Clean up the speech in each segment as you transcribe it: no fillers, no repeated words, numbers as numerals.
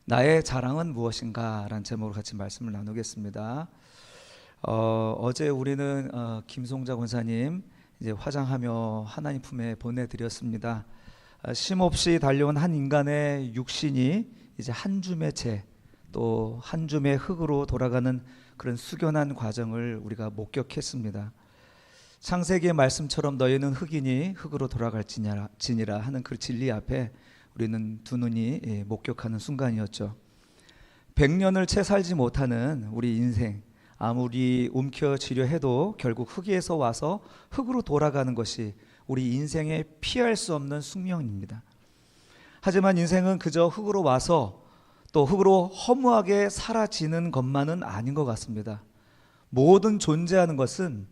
나의 자랑은 무엇인가? 라는 제목으로 같이 말씀을 나누겠습니다. 어제 우리는 김송자 권사님 이제 화장하며 하나님 품에 보내드렸습니다. 쉼없이 달려온 한 인간의 육신이 이제 한 줌의 재, 또 한 줌의 흙으로 돌아가는 그런 숙연한 과정을 우리가 목격했습니다. 창세기의 말씀처럼 너희는 흙이니 흙으로 돌아갈지니라 하는 그 진리 앞에 우리는 두 눈이 목격하는 순간이었죠. 100년을 채 살지 못하는 우리 인생, 아무리 움켜쥐려 해도 결국 흙에서 와서 흙으로 돌아가는 것이 우리 인생의 피할 수 없는 숙명입니다. 하지만 인생은 그저 흙으로 와서 또 흙으로 허무하게 사라지는 것만은 아닌 것 같습니다. 모든 존재하는 것은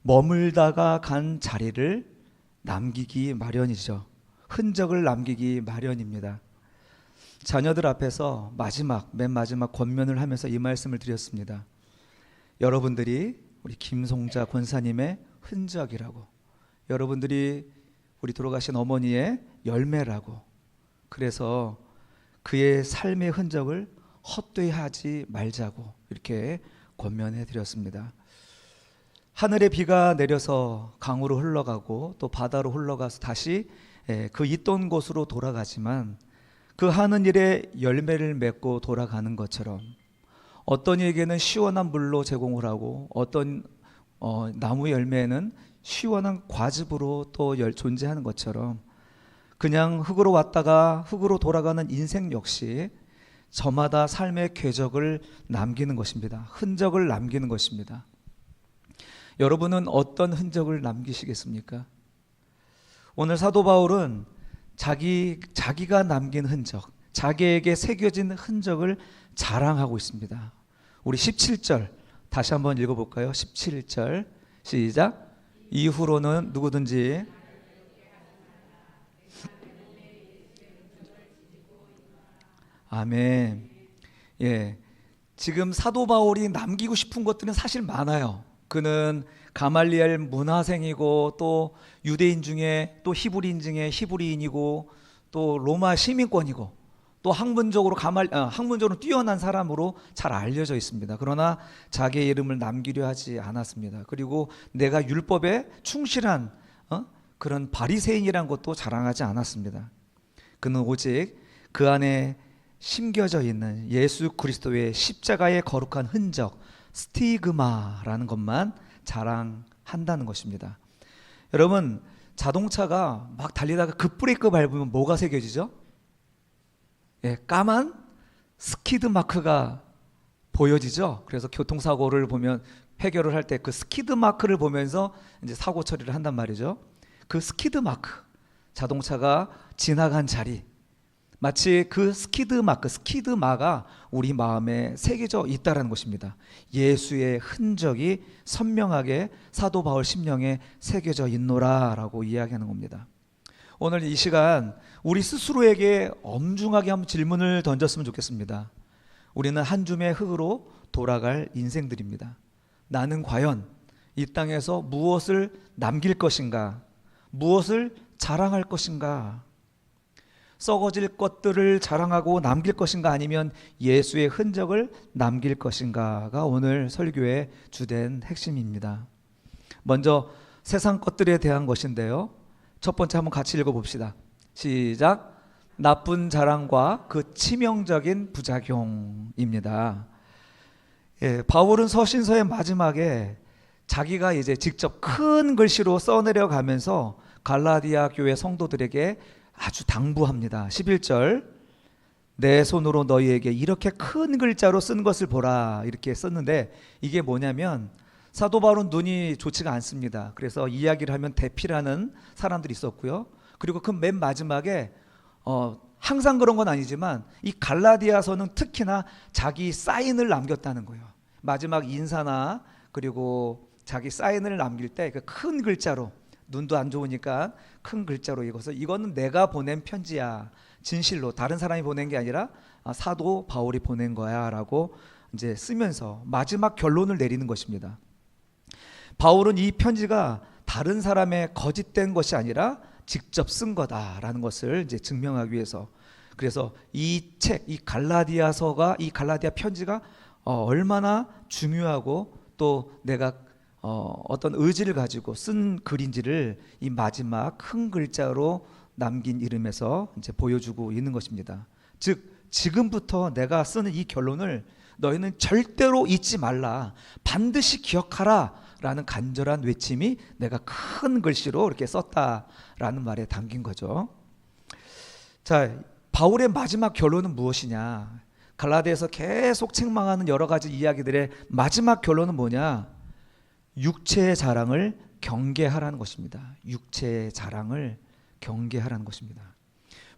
머물다가 간 자리를 남기기 마련이죠. 흔적을 남기기 마련입니다. 자녀들 앞에서 맨 마지막 권면을 하면서 이 말씀을 드렸습니다. 여러분들이 우리 김송자 권사님의 흔적이라고, 여러분들이 우리 돌아가신 어머니의 열매라고, 그래서 그의 삶의 흔적을 헛되이 하지 말자고 이렇게 권면해 드렸습니다. 하늘에 비가 내려서 강으로 흘러가고 또 바다로 흘러가서 다시 그 있던 곳으로 돌아가지만 그 하는 일에 열매를 맺고 돌아가는 것처럼 어떤 이에게는 시원한 물로 제공을 하고 어떤 나무 열매는 시원한 과즙으로 또 존재하는 것처럼 그냥 흙으로 왔다가 흙으로 돌아가는 인생 역시 저마다 삶의 궤적을 남기는 것입니다. 흔적을 남기는 것입니다. 여러분은 어떤 흔적을 남기시겠습니까? 오늘 사도 바울은 자기가 남긴 흔적, 자기에게 새겨진 흔적을 자랑하고 있습니다. 우리 17절 다시 한번 읽어볼까요? 17절 시작. 이후로는 누구든지 아멘. 지금 사도 바울이 남기고 싶은 것들은 사실 많아요. 그는 가말리엘 문화생이고 또 유대인 중에 또 히브리인 중에 히브리인이고 또 로마 시민권이고 또 학문적으로 뛰어난 사람으로 잘 알려져 있습니다. 그러나 자기의 이름을 남기려 하지 않았습니다. 그리고 내가 율법에 충실한 그런 바리새인이란 것도 자랑하지 않았습니다. 그는 오직 그 안에 심겨져 있는 예수 그리스도의 십자가의 거룩한 흔적, 스티그마라는 것만 자랑한다는 것입니다. 여러분, 자동차가 막 달리다가 급브레이크 밟으면 뭐가 새겨지죠? 까만 스키드 마크가 보여지죠. 그래서 교통사고를 보면 해결을 할 때 그 스키드 마크를 보면서 이제 사고 처리를 한단 말이죠. 그 스키드 마크, 자동차가 지나간 자리, 마치 그 스키드마가 우리 마음에 새겨져 있다는 것입니다. 예수의 흔적이 선명하게 사도 바울 심령에 새겨져 있노라 라고 이야기하는 겁니다. 오늘 이 시간 우리 스스로에게 엄중하게 한번 질문을 던졌으면 좋겠습니다. 우리는 한 줌의 흙으로 돌아갈 인생들입니다. 나는 과연 이 땅에서 무엇을 남길 것인가? 무엇을 자랑할 것인가? 썩어질 것들을 자랑하고 남길 것인가, 아니면 예수의 흔적을 남길 것인가가 오늘 설교의 주된 핵심입니다. 먼저 세상 것들에 대한 것인데요, 첫 번째 한번 같이 읽어봅시다. 시작. 나쁜 자랑과 그 치명적인 부작용입니다. 바울은 서신서의 마지막에 자기가 이제 직접 큰 글씨로 써내려가면서 갈라디아 교회 성도들에게 아주 당부합니다. 11절, 내 손으로 너희에게 이렇게 큰 글자로 쓴 것을 보라, 이렇게 썼는데 이게 뭐냐면 사도 바울은 눈이 좋지가 않습니다. 그래서 이야기를 하면 대피라는 사람들이 있었고요. 그리고 그 맨 마지막에 항상 그런 건 아니지만 이 갈라디아서는 특히나 자기 사인을 남겼다는 거예요. 마지막 인사나 그리고 자기 사인을 남길 때 그 큰 글자로, 눈도 안 좋으니까 큰 글자로 읽어서 이거는 내가 보낸 편지야, 진실로 다른 사람이 보낸 게 아니라 사도 바울이 보낸 거야 라고 이제 쓰면서 마지막 결론을 내리는 것입니다. 바울은 이 편지가 다른 사람의 거짓된 것이 아니라 직접 쓴 거다라는 것을 이제 증명하기 위해서, 그래서 이 책, 이 갈라디아 편지가 얼마나 중요하고 또 내가 어떤 의지를 가지고 쓴 글인지를 이 마지막 큰 글자로 남긴 이름에서 이제 보여주고 있는 것입니다. 즉 지금부터 내가 쓰는 이 결론을 너희는 절대로 잊지 말라, 반드시 기억하라 라는 간절한 외침이 내가 큰 글씨로 이렇게 썼다라는 말에 담긴 거죠. 자, 바울의 마지막 결론은 무엇이냐? 갈라디아에서 계속 책망하는 여러 가지 이야기들의 마지막 결론은 뭐냐? 육체의 자랑을 경계하라는 것입니다. 육체의 자랑을 경계하라는 것입니다.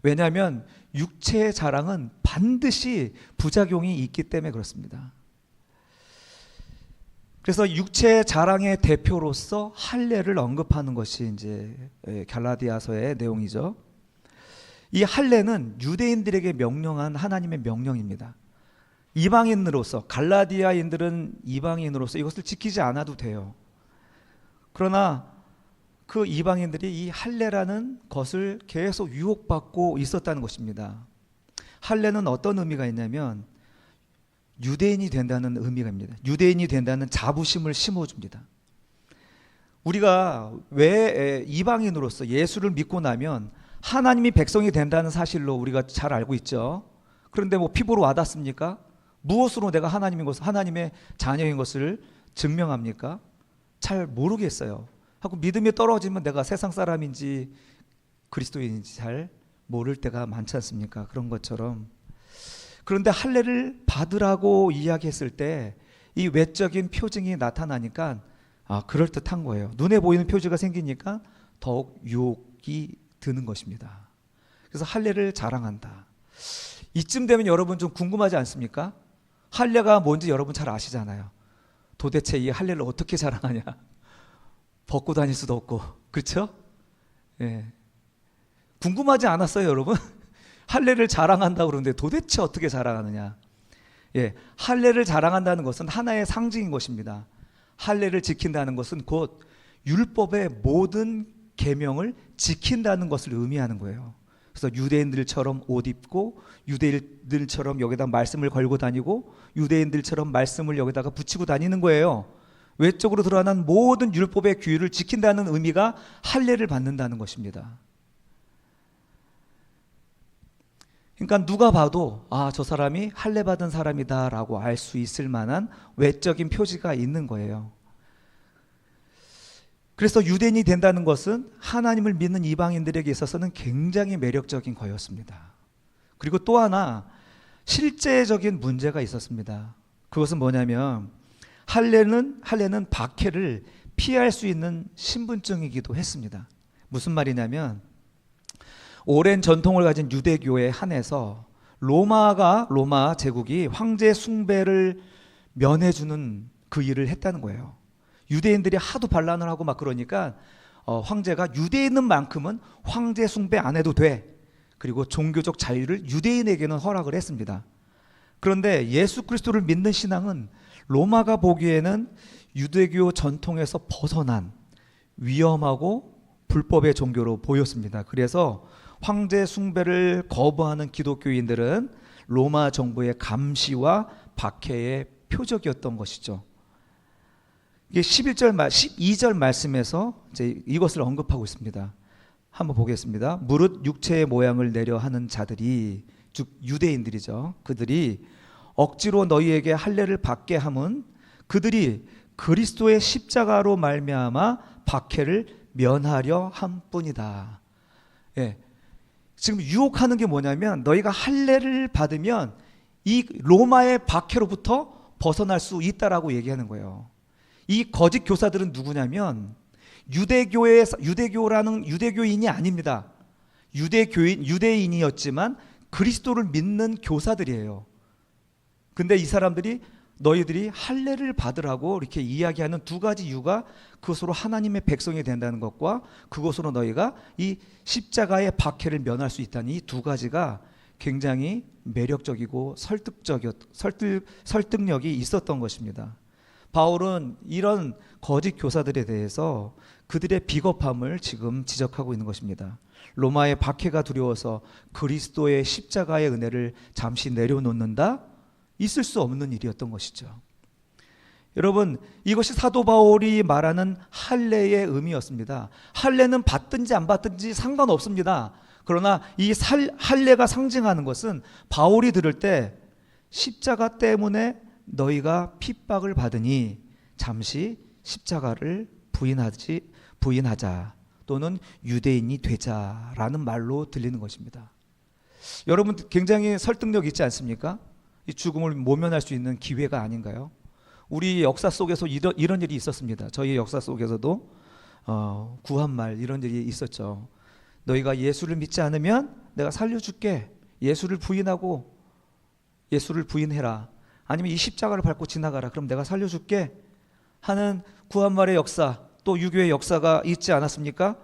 왜냐하면 육체의 자랑은 반드시 부작용이 있기 때문에 그렇습니다. 그래서 육체의 자랑의 대표로서 할례를 언급하는 것이 이제 갈라디아서의 내용이죠. 이 할례는 유대인들에게 명령한 하나님의 명령입니다. 이방인으로서, 갈라디아인들은 이방인으로서 이것을 지키지 않아도 돼요. 그러나 그 이방인들이 이 할례라는 것을 계속 유혹받고 있었다는 것입니다. 할례는 어떤 의미가 있냐면 유대인이 된다는 의미가 있습니다. 유대인이 된다는 자부심을 심어줍니다. 우리가 왜 이방인으로서 예수를 믿고 나면 하나님이 백성이 된다는 사실로 우리가 잘 알고 있죠. 그런데 뭐 피부로 와닿습니까? 무엇으로 내가 하나님의 자녀인 것을 증명합니까? 잘 모르겠어요. 하고 믿음이 떨어지면 내가 세상 사람인지 그리스도인인지 잘 모를 때가 많지 않습니까? 그런 것처럼. 그런데 할례를 받으라고 이야기했을 때 이 외적인 표징이 나타나니까 그럴듯한 거예요. 눈에 보이는 표지가 생기니까 더욱 유혹이 드는 것입니다. 그래서 할례를 자랑한다. 이쯤 되면 여러분 좀 궁금하지 않습니까? 할례가 뭔지 여러분 잘 아시잖아요. 도대체 이 할례를 어떻게 자랑하냐? 벗고 다닐 수도 없고, 그렇죠? 예. 궁금하지 않았어요, 여러분? 할례를 자랑한다고 그러는데 도대체 어떻게 자랑하느냐? 예, 할례를 자랑한다는 것은 하나의 상징인 것입니다. 할례를 지킨다는 것은 곧 율법의 모든 계명을 지킨다는 것을 의미하는 거예요. 그래서 유대인들처럼 옷 입고 유대인들처럼 여기다 말씀을 걸고 다니고 유대인들처럼 말씀을 여기다가 붙이고 다니는 거예요. 외적으로 드러난 모든 율법의 규율을 지킨다는 의미가 할례를 받는다는 것입니다. 그러니까 누가 봐도 저 사람이 할례 받은 사람이다 라고 알 수 있을 만한 외적인 표지가 있는 거예요. 그래서 유대인이 된다는 것은 하나님을 믿는 이방인들에게 있어서는 굉장히 매력적인 거였습니다. 그리고 또 하나 실제적인 문제가 있었습니다. 그것은 뭐냐면 할례는 박해를 피할 수 있는 신분증이기도 했습니다. 무슨 말이냐면 오랜 전통을 가진 유대교에 한해서 로마 제국이 황제 숭배를 면해주는 그 일을 했다는 거예요. 유대인들이 하도 반란을 하고 막 그러니까 황제가 유대인은 만큼은 황제 숭배 안 해도 돼. 그리고 종교적 자유를 유대인에게는 허락을 했습니다. 그런데 예수 그리스도를 믿는 신앙은 로마가 보기에는 유대교 전통에서 벗어난 위험하고 불법의 종교로 보였습니다. 그래서 황제 숭배를 거부하는 기독교인들은 로마 정부의 감시와 박해의 표적이었던 것이죠. 이게 12절 말씀에서 이제 이것을 언급하고 있습니다. 한번 보겠습니다. 무릇 육체의 모양을 내려 하는 자들이, 즉 유대인들이죠. 그들이 억지로 너희에게 할례를 받게 함은 그들이 그리스도의 십자가로 말미암아 박해를 면하려 함뿐이다. 예. 지금 유혹하는 게 뭐냐면 너희가 할례를 받으면 이 로마의 박해로부터 벗어날 수 있다라고 얘기하는 거예요. 이 거짓 교사들은 누구냐면 유대교라는 유대교인이 아닙니다. 유대인이었지만 그리스도를 믿는 교사들이에요. 근데 이 사람들이 너희들이 할례를 받으라고 이렇게 이야기하는 두 가지 이유가 그것으로 하나님의 백성이 된다는 것과 그것으로 너희가 이 십자가의 박해를 면할 수 있다는 이 두 가지가 굉장히 매력적이고 설득력이 있었던 것입니다. 바울은 이런 거짓 교사들에 대해서 그들의 비겁함을 지금 지적하고 있는 것입니다. 로마의 박해가 두려워서 그리스도의 십자가의 은혜를 잠시 내려놓는다? 있을 수 없는 일이었던 것이죠. 여러분, 이것이 사도 바울이 말하는 할례의 의미였습니다. 할례는 받든지 안 받든지 상관없습니다. 그러나 이 할례가 상징하는 것은 바울이 들을 때 십자가 때문에 너희가 핍박을 받으니 잠시 십자가를 부인하자 또는 유대인이 되자라는 말로 들리는 것입니다. 여러분, 굉장히 설득력 있지 않습니까? 이 죽음을 모면할 수 있는 기회가 아닌가요? 우리 역사 속에서 이런 일이 있었습니다. 저희 역사 속에서도 구한말 이런 일이 있었죠. 너희가 예수를 믿지 않으면 내가 살려줄게. 예수를 부인해라. 아니면 이 십자가를 밟고 지나가라. 그럼 내가 살려줄게 하는 구한말의 역사, 또 유교의 역사가 있지 않았습니까?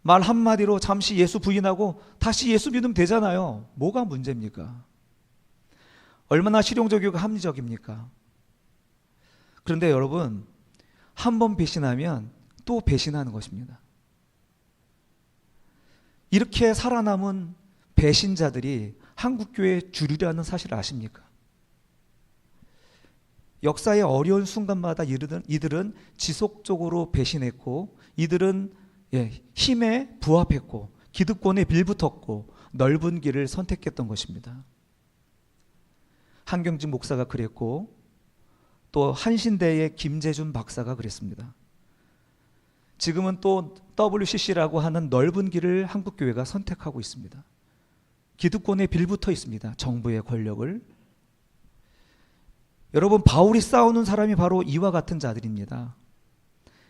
말 한마디로 잠시 예수 부인하고 다시 예수 믿으면 되잖아요. 뭐가 문제입니까? 얼마나 실용적이고 합리적입니까? 그런데 여러분, 한 번 배신하면 또 배신하는 것입니다. 이렇게 살아남은 배신자들이 한국교회의 주류라는 사실을 아십니까? 역사의 어려운 순간마다 이들은 지속적으로 배신했고, 이들은 힘에 부합했고, 기득권에 빌붙었고, 넓은 길을 선택했던 것입니다. 한경진 목사가 그랬고, 또 한신대의 김재준 박사가 그랬습니다. 지금은 또 WCC라고 하는 넓은 길을 한국교회가 선택하고 있습니다. 기득권에 빌붙어 있습니다. 정부의 권력을. 여러분, 바울이 싸우는 사람이 바로 이와 같은 자들입니다.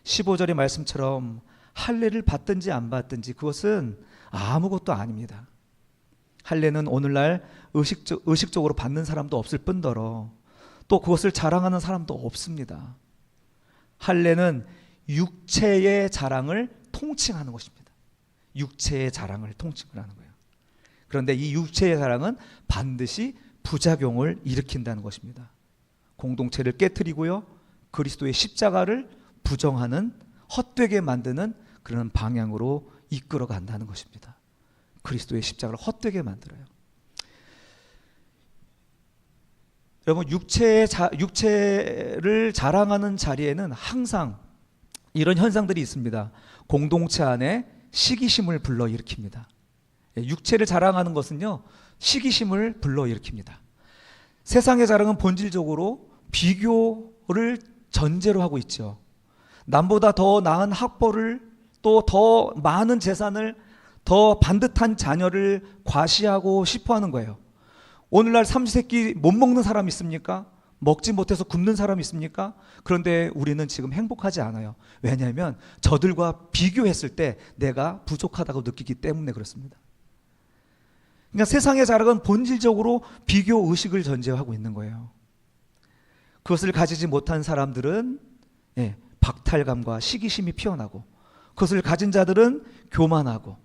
15절의 말씀처럼 할례를 받든지 안 받든지 그것은 아무것도 아닙니다. 할례는 오늘날 의식적으로 받는 사람도 없을 뿐더러 또 그것을 자랑하는 사람도 없습니다. 할례는 육체의 자랑을 통칭하는 것입니다. 육체의 자랑을 통칭을 하는 거예요. 그런데 이 육체의 자랑은 반드시 부작용을 일으킨다는 것입니다. 공동체를 깨트리고요, 그리스도의 십자가를 부정하는, 헛되게 만드는 그런 방향으로 이끌어 간다는 것입니다. 그리스도의 십자가를 헛되게 만들어요. 여러분, 육체를 자랑하는 자리에는 항상 이런 현상들이 있습니다. 공동체 안에 시기심을 불러일으킵니다. 육체를 자랑하는 것은요, 시기심을 불러일으킵니다. 세상의 자랑은 본질적으로 비교를 전제로 하고 있죠. 남보다 더 나은 학벌을, 또 더 많은 재산을, 더 반듯한 자녀를 과시하고 싶어 하는 거예요. 오늘날 삼시세끼 못 먹는 사람 있습니까? 먹지 못해서 굶는 사람 있습니까? 그런데 우리는 지금 행복하지 않아요. 왜냐하면 저들과 비교했을 때 내가 부족하다고 느끼기 때문에 그렇습니다. 그러니까 세상의 자랑은 본질적으로 비교 의식을 전제하고 있는 거예요. 그것을 가지지 못한 사람들은 박탈감과 시기심이 피어나고, 그것을 가진 자들은 교만하고,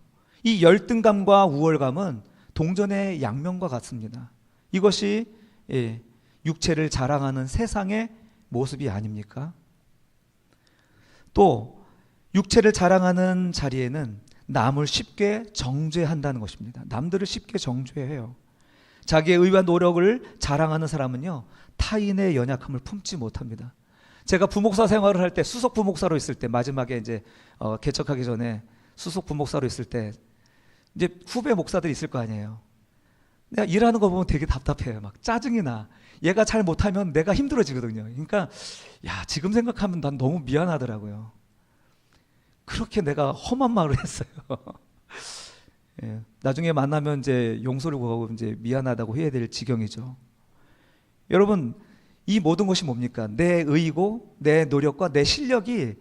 이 열등감과 우월감은 동전의 양면과 같습니다. 이것이 육체를 자랑하는 세상의 모습이 아닙니까? 또 육체를 자랑하는 자리에는 남을 쉽게 정죄한다는 것입니다. 남들을 쉽게 정죄해요. 자기의 의와 노력을 자랑하는 사람은요, 타인의 연약함을 품지 못합니다. 제가 부목사 생활을 할 때, 수석 부목사로 있을 때, 마지막에 이제 개척하기 전에 수석 부목사로 있을 때 이제 후배 목사들이 있을 거 아니에요. 내가 일하는 거 보면 되게 답답해요. 막 짜증이 나. 얘가 잘 못하면 내가 힘들어지거든요. 그러니까 지금 생각하면 난 너무 미안하더라고요. 그렇게 내가 험한 말을 했어요. 나중에 만나면 이제 용서를 구하고 이제 미안하다고 해야 될 지경이죠. 여러분, 이 모든 것이 뭡니까? 내 의이고 내 노력과 내 실력이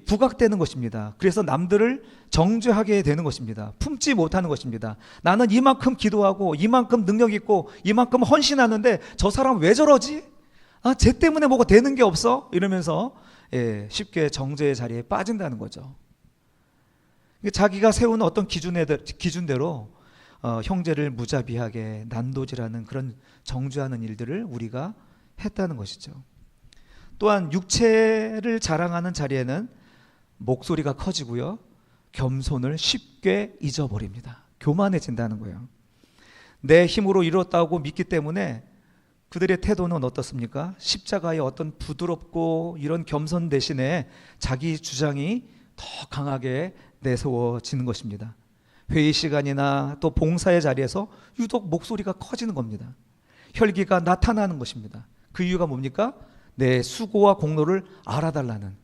부각되는 것입니다. 그래서 남들을 정죄하게 되는 것입니다. 품지 못하는 것입니다. 나는 이만큼 기도하고 이만큼 능력 있고 이만큼 헌신하는데 저 사람 왜 저러지? 쟤 때문에 뭐가 되는 게 없어? 이러면서 쉽게 정죄의 자리에 빠진다는 거죠. 자기가 세운 어떤 기준대로 형제를 무자비하게 난도질하는 그런 정죄하는 일들을 우리가 했다는 것이죠. 또한 육체를 자랑하는 자리에는 목소리가 커지고요, 겸손을 쉽게 잊어버립니다. 교만해진다는 거예요. 내 힘으로 이뤘다고 믿기 때문에 그들의 태도는 어떻습니까? 십자가의 어떤 부드럽고 이런 겸손 대신에 자기 주장이 더 강하게 내세워지는 것입니다. 회의 시간이나 또 봉사의 자리에서 유독 목소리가 커지는 겁니다. 혈기가 나타나는 것입니다. 그 이유가 뭡니까? 내 수고와 공로를 알아달라는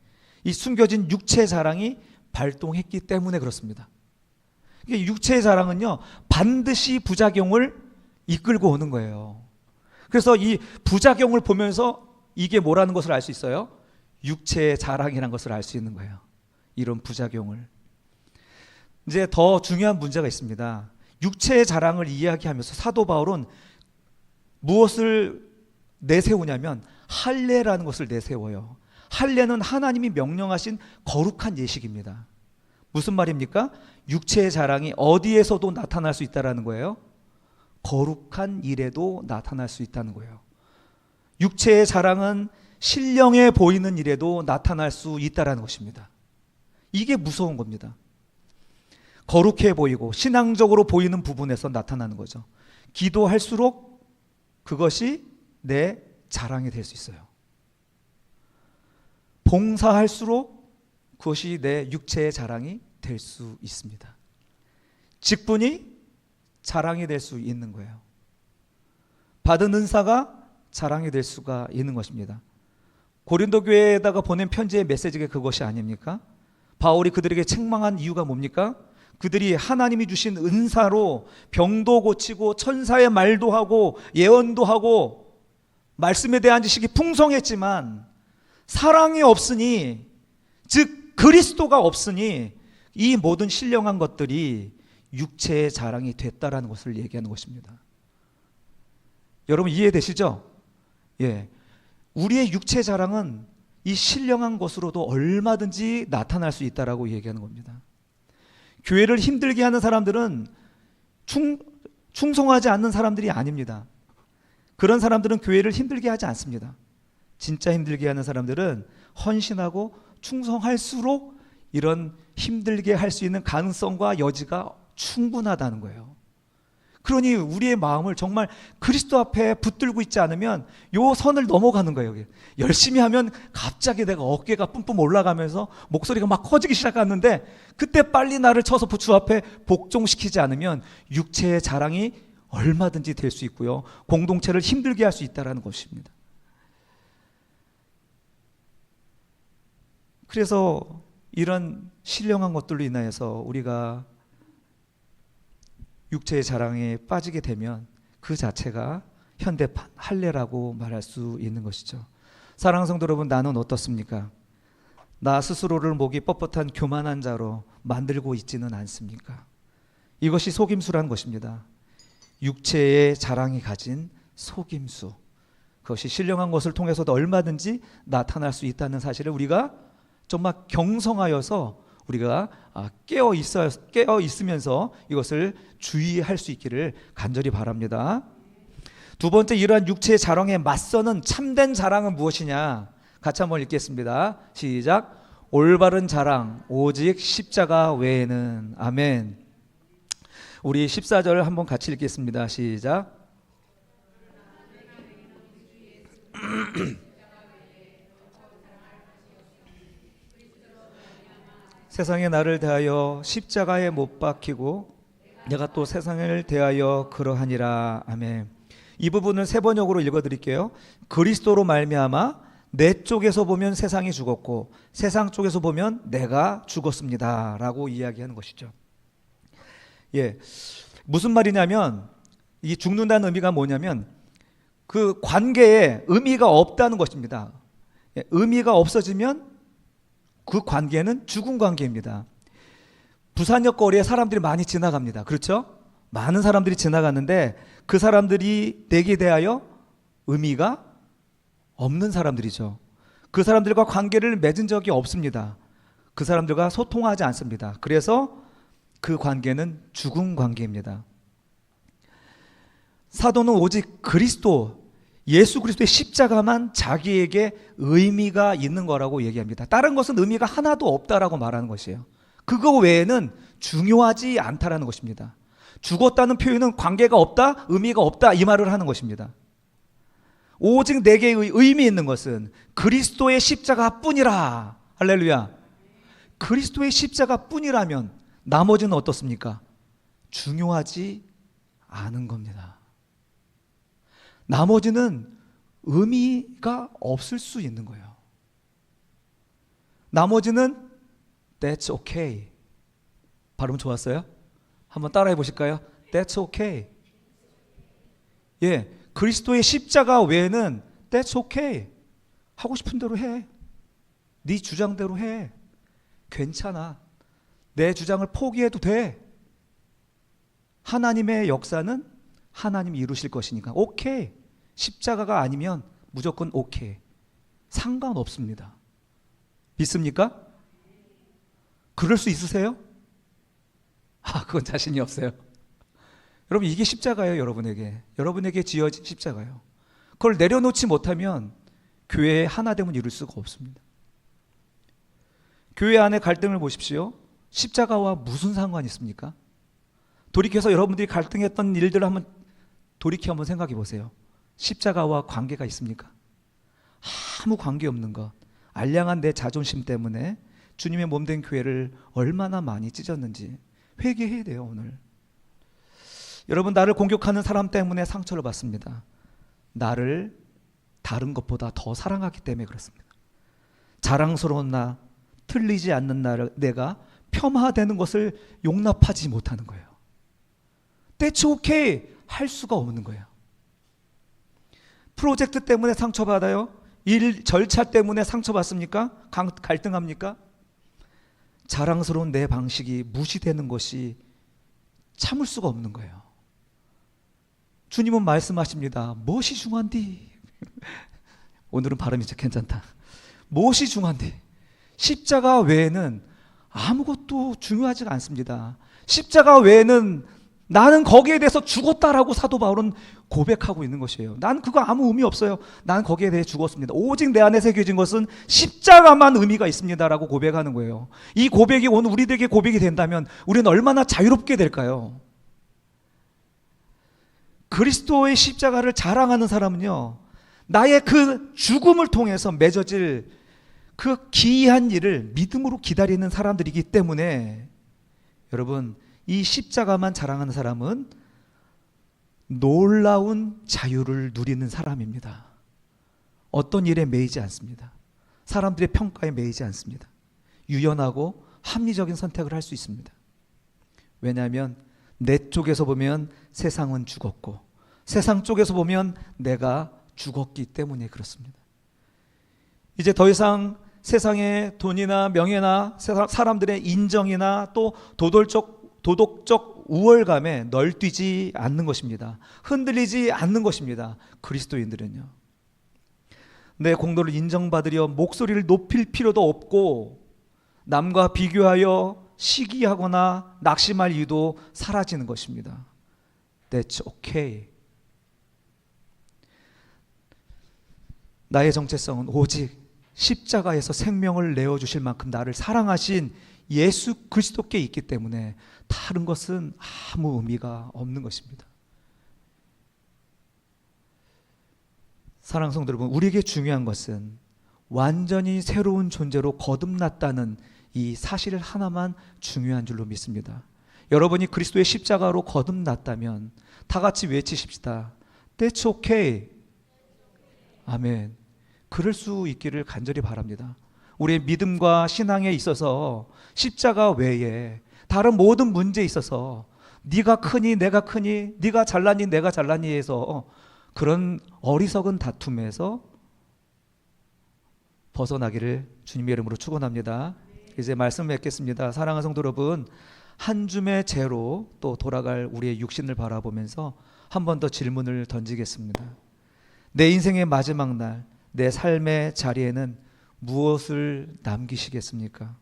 이 숨겨진 육체 자랑이 발동했기 때문에 그렇습니다. 육체의 자랑은요, 반드시 부작용을 이끌고 오는 거예요. 그래서 이 부작용을 보면서 이게 뭐라는 것을 알 수 있어요? 육체의 자랑이라는 것을 알 수 있는 거예요. 이런 부작용을. 이제 더 중요한 문제가 있습니다. 육체의 자랑을 이야기하면서 사도 바울은 무엇을 내세우냐면 할례라는 것을 내세워요. 할례는 하나님이 명령하신 거룩한 예식입니다. 무슨 말입니까? 육체의 자랑이 어디에서도 나타날 수 있다는 거예요. 거룩한 일에도 나타날 수 있다는 거예요. 육체의 자랑은 신령해 보이는 일에도 나타날 수 있다는 것입니다. 이게 무서운 겁니다. 거룩해 보이고 신앙적으로 보이는 부분에서 나타나는 거죠. 기도할수록 그것이 내 자랑이 될 수 있어요. 봉사할수록 그것이 내 육체의 자랑이 될 수 있습니다. 직분이 자랑이 될 수 있는 거예요. 받은 은사가 자랑이 될 수가 있는 것입니다. 고린도 교회에다가 보낸 편지의 메시지가 그것이 아닙니까? 바울이 그들에게 책망한 이유가 뭡니까? 그들이 하나님이 주신 은사로 병도 고치고 천사의 말도 하고 예언도 하고 말씀에 대한 지식이 풍성했지만 사랑이 없으니, 즉 그리스도가 없으니 이 모든 신령한 것들이 육체의 자랑이 됐다라는 것을 얘기하는 것입니다. 여러분 이해되시죠? 예, 우리의 육체 자랑은 이 신령한 것으로도 얼마든지 나타날 수 있다라고 얘기하는 겁니다. 교회를 힘들게 하는 사람들은 충성하지 않는 사람들이 아닙니다. 그런 사람들은 교회를 힘들게 하지 않습니다. 진짜 힘들게 하는 사람들은 헌신하고 충성할수록 이런 힘들게 할 수 있는 가능성과 여지가 충분하다는 거예요. 그러니 우리의 마음을 정말 그리스도 앞에 붙들고 있지 않으면 요 선을 넘어가는 거예요. 열심히 하면 갑자기 내가 어깨가 뿜뿜 올라가면서 목소리가 막 커지기 시작하는데 그때 빨리 나를 쳐서 주 앞에 복종시키지 않으면 육체의 자랑이 얼마든지 될 수 있고요, 공동체를 힘들게 할 수 있다는 것입니다. 그래서 이런 신령한 것들로 인하여서 우리가 육체의 자랑에 빠지게 되면 그 자체가 현대판 할례라고 말할 수 있는 것이죠. 사랑하는 성도 여러분, 나는 어떻습니까? 나 스스로를 목이 뻣뻣한 교만한 자로 만들고 있지는 않습니까? 이것이 속임수라는 것입니다. 육체의 자랑이 가진 속임수, 그것이 신령한 것을 통해서도 얼마든지 나타날 수 있다는 사실을 우리가 정말 경성하여서 우리가 깨어 있으면서 이것을 주의할 수 있기를 간절히 바랍니다. 두 번째, 이러한 육체의 자랑에 맞서는 참된 자랑은 무엇이냐? 같이 한번 읽겠습니다. 시작. 올바른 자랑 오직 십자가 외에는. 아멘. 우리 14절 한번 같이 읽겠습니다. 시작. 세상에 나를 대하여 십자가에 못 박히고 내가 또 세상을 대하여 그러하니라. 아멘. 이 부분을 세 번역으로 읽어드릴게요. 그리스도로 말미암아 내 쪽에서 보면 세상이 죽었고 세상 쪽에서 보면 내가 죽었습니다 라고 이야기하는 것이죠. 예, 무슨 말이냐면 이 죽는다는 의미가 뭐냐면 그 관계에 의미가 없다는 것입니다. 예, 의미가 없어지면 그 관계는 죽은 관계입니다. 부산역 거리에 사람들이 많이 지나갑니다. 그렇죠? 많은 사람들이 지나갔는데 그 사람들이 내게 대하여 의미가 없는 사람들이죠. 그 사람들과 관계를 맺은 적이 없습니다. 그 사람들과 소통하지 않습니다. 그래서 그 관계는 죽은 관계입니다. 사도는 오직 그리스도, 예수 그리스도의 십자가만 자기에게 의미가 있는 거라고 얘기합니다. 다른 것은 의미가 하나도 없다라고 말하는 것이에요. 그거 외에는 중요하지 않다라는 것입니다. 죽었다는 표현은 관계가 없다, 의미가 없다 이 말을 하는 것입니다. 오직 내게 의미 있는 것은 그리스도의 십자가뿐이라. 할렐루야. 그리스도의 십자가뿐이라면 나머지는 어떻습니까? 중요하지 않은 겁니다. 나머지는 의미가 없을 수 있는 거예요. 나머지는 That's okay. 발음 좋았어요? 한번 따라해 보실까요? That's okay. 예, 그리스도의 십자가 외에는 That's okay. 하고 싶은 대로 해. 네 주장대로 해. 괜찮아. 내 주장을 포기해도 돼. 하나님의 역사는 하나님이 이루실 것이니까 오케이. 십자가가 아니면 무조건 오케이. 상관없습니다. 믿습니까? 그럴 수 있으세요? 그건 자신이 없어요. 여러분, 이게 십자가예요. 여러분에게 지어진 십자가예요. 그걸 내려놓지 못하면 교회의 하나됨을 이룰 수가 없습니다. 교회 안에 갈등을 보십시오. 십자가와 무슨 상관이 있습니까? 돌이켜서 여러분들이 갈등했던 일들을 한번 생각해 보세요. 십자가와 관계가 있습니까? 아무 관계 없는 것. 알량한 내 자존심 때문에 주님의 몸된 교회를 얼마나 많이 찢었는지 회개해야 돼요. 오늘 여러분, 나를 공격하는 사람 때문에 상처를 받습니다. 나를 다른 것보다 더 사랑하기 때문에 그렇습니다. 자랑스러운 나, 틀리지 않는 나를 내가 폄하되는 것을 용납하지 못하는 거예요. That's okay 할 수가 없는 거예요. 프로젝트 때문에 상처받아요? 일 절차 때문에 상처받습니까? 갈등합니까? 자랑스러운 내 방식이 무시되는 것이 참을 수가 없는 거예요. 주님은 말씀하십니다. 무엇이 중한디? 오늘은 발음이 진짜 괜찮다. 무엇이 중한디? 십자가 외에는 아무것도 중요하지가 않습니다. 십자가 외에는 나는 거기에 대해서 죽었다라고 사도 바울은 고백하고 있는 것이에요. 난 그거 아무 의미 없어요. 난 거기에 대해 죽었습니다. 오직 내 안에 새겨진 것은 십자가만 의미가 있습니다라고 고백하는 거예요. 이 고백이 오늘 우리들에게 고백이 된다면 우리는 얼마나 자유롭게 될까요? 그리스도의 십자가를 자랑하는 사람은요, 나의 그 죽음을 통해서 맺어질 그 기이한 일을 믿음으로 기다리는 사람들이기 때문에, 여러분, 이 십자가만 자랑하는 사람은 놀라운 자유를 누리는 사람입니다. 어떤 일에 매이지 않습니다. 사람들의 평가에 매이지 않습니다. 유연하고 합리적인 선택을 할 수 있습니다. 왜냐하면 내 쪽에서 보면 세상은 죽었고 세상 쪽에서 보면 내가 죽었기 때문에 그렇습니다. 이제 더 이상 세상의 돈이나 명예나 사람들의 인정이나 또 도덕적 우월감에 널뛰지 않는 것입니다. 흔들리지 않는 것입니다. 그리스도인들은요, 내 공로를 인정받으려 목소리를 높일 필요도 없고 남과 비교하여 시기하거나 낙심할 이유도 사라지는 것입니다. That's okay. 나의 정체성은 오직 십자가에서 생명을 내어주실 만큼 나를 사랑하신 예수 그리스도께 있기 때문에 다른 것은 아무 의미가 없는 것입니다. 사랑하는 성도 여러분, 우리에게 중요한 것은 완전히 새로운 존재로 거듭났다는 이 사실 하나만 중요한 줄로 믿습니다. 여러분이 그리스도의 십자가로 거듭났다면 다 같이 외치십시다. That's okay. 아멘. 그럴 수 있기를 간절히 바랍니다. 우리의 믿음과 신앙에 있어서 십자가 외에 다른 모든 문제에 있어서 네가 크니 내가 크니, 네가 잘나니 내가 잘나니 해서 그런 어리석은 다툼에서 벗어나기를 주님의 이름으로 축원합니다. 이제 말씀 맺겠습니다. 사랑하는 성도 여러분, 한 줌의 죄로 또 돌아갈 우리의 육신을 바라보면서 한 번 더 질문을 던지겠습니다. 내 인생의 마지막 날, 내 삶의 자리에는 무엇을 남기시겠습니까?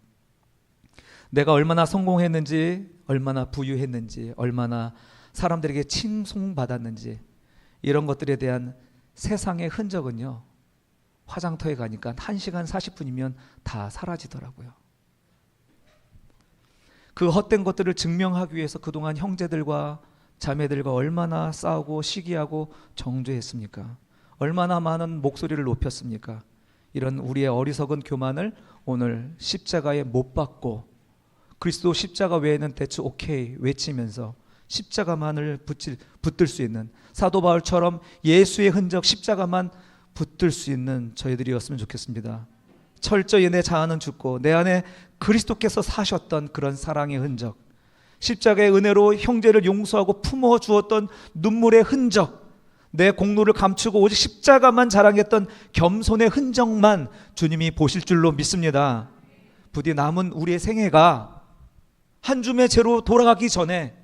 내가 얼마나 성공했는지, 얼마나 부유했는지, 얼마나 사람들에게 칭송받았는지, 이런 것들에 대한 세상의 흔적은요, 화장터에 가니까 1시간 40분이면 다 사라지더라고요. 그 헛된 것들을 증명하기 위해서 그동안 형제들과 자매들과 얼마나 싸우고 시기하고 정죄했습니까? 얼마나 많은 목소리를 높였습니까? 이런 우리의 어리석은 교만을 오늘 십자가에 못 박고 그리스도 십자가 외에는 대충 오케이 외치면서 십자가만을 붙들 수 있는, 사도 바울처럼 예수의 흔적 십자가만 붙들 수 있는 저희들이었으면 좋겠습니다. 철저히 내 자아는 죽고 내 안에 그리스도께서 사셨던 그런 사랑의 흔적, 십자가의 은혜로 형제를 용서하고 품어 주었던 눈물의 흔적, 내 공로를 감추고 오직 십자가만 자랑했던 겸손의 흔적만 주님이 보실 줄로 믿습니다. 부디 남은 우리의 생애가 한 줌의 죄로 돌아가기 전에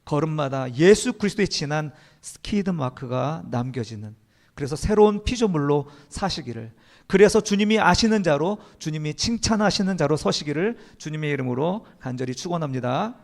걸음마다 예수 그리스도의 진한 스키드 마크가 남겨지는, 그래서 새로운 피조물로 사시기를, 그래서 주님이 아시는 자로, 주님이 칭찬하시는 자로 서시기를 주님의 이름으로 간절히 축원합니다.